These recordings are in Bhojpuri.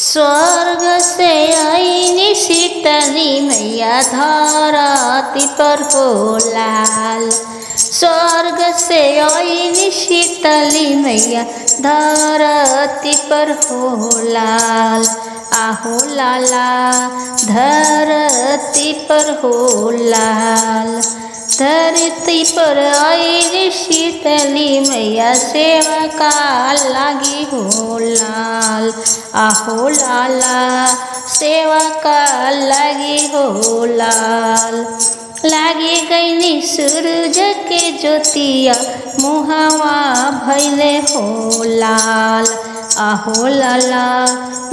स्वर्ग से आईनी शीतली मैया धरती पर हो लाल। स्वर्ग से आईनी शीतली मैया धरती पर हो लाल। आहो लाला धरती पर हो लाल। धरती पर आईनी शीतली मैया सेवा का लागी हो लाल। आहो लाला सेवा का लागी हो लाल। लागी गईनी सूरज के ज्योतिया मुहावा भैले हो लाल। आहो लाला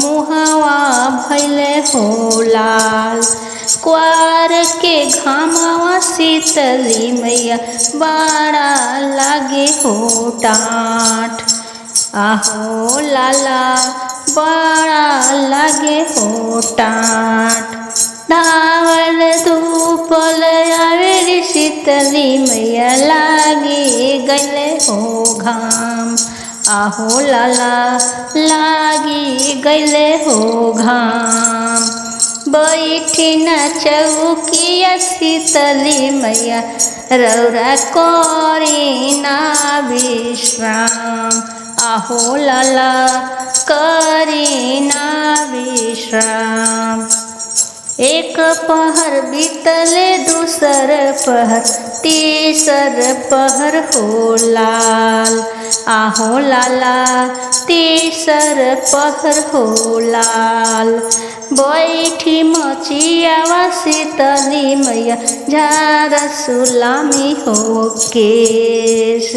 मुहावा भैले हो लाल। क्वार के घामावा शीतली मैया बड़ा लागे हो टाँट। आहो लाला बड़ा लागे हो टाँट। धावल धूपल आवेली शीतली मैया लागे गले हो घाम। आहो लाला लागी गले हो घाम। बैठी न चौकिया शीतली मैया रौरा करी ना विश्राम। आहो लाला करी ना विश्राम। एक पहर बीतले दूसर पहर तीसर पहर हो लाल। आहो लाला तीसर पहर हो लाल। बैठी मचियावा शीतली मैया झार सुलामी हो केश।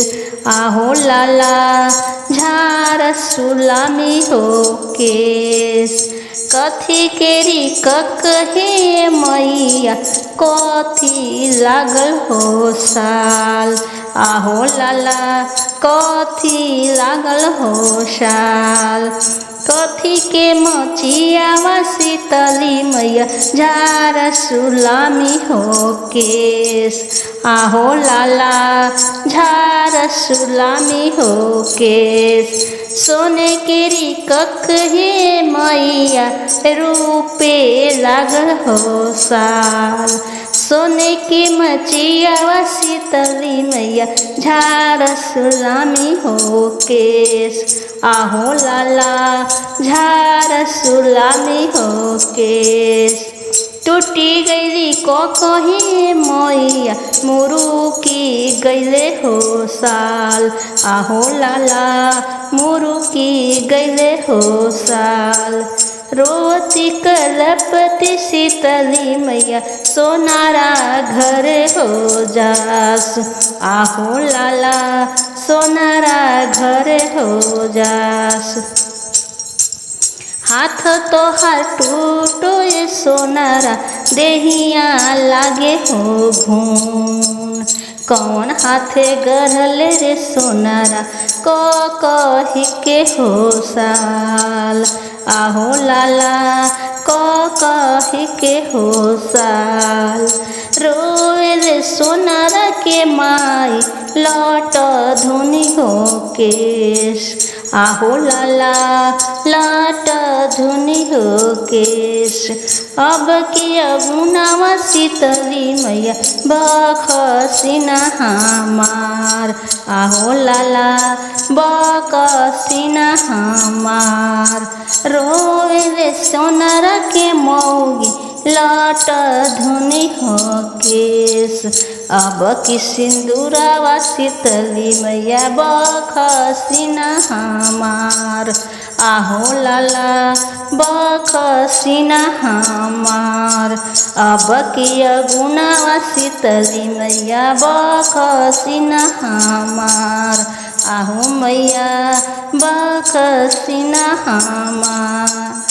आहो लाला झार सुलामी हो केश। कथी केरी ककहे मैया कथी लागल हो साल। आहो लाला कथी लागल हो साल। कथी के मचियावा शीतली मैया झार सुलामी हो केश। आहो लाला झार सुलामी हो केश। सोने केरी ककहे मैया रूपे लागल हो साल। सोने के मचियावा शीतली मैया झार सुलामी हो केश। आहो लाला झार सुलामी हो केश। टूटी गईली कही मैया मुरुकी गईले हो साल। आहो लाला मुरुकी गईले हो साल। रोती कलपति शीतली मैया सोनारा घर हो जास। आहो लाला सोनारा घर हो जास। हाथ तो हाथ टूटो सोनारा देहिया लागे हो भून। कौन हाथे गढ़ले रे सोनारा कही के हो साल। आहो लाला कही के हो साल। रोए रे सोनारा के माई लौट धुनी हो केश। आहो लाला लाट धुनी हो केश। अब की अगुनावा शीतली मैया बखसीना हमार। आहो लाला बखसीना हमार। रोए रे सोनारा के मौगी लाट धुनी हो केश। अब की सिंदूरावा शीतली मैया बखसीना हमार। आहो लाला बखसीना हमार। अब की अगुनावा शीतली मैया बखसीना हमार। आहो मैया बखसीना हमार।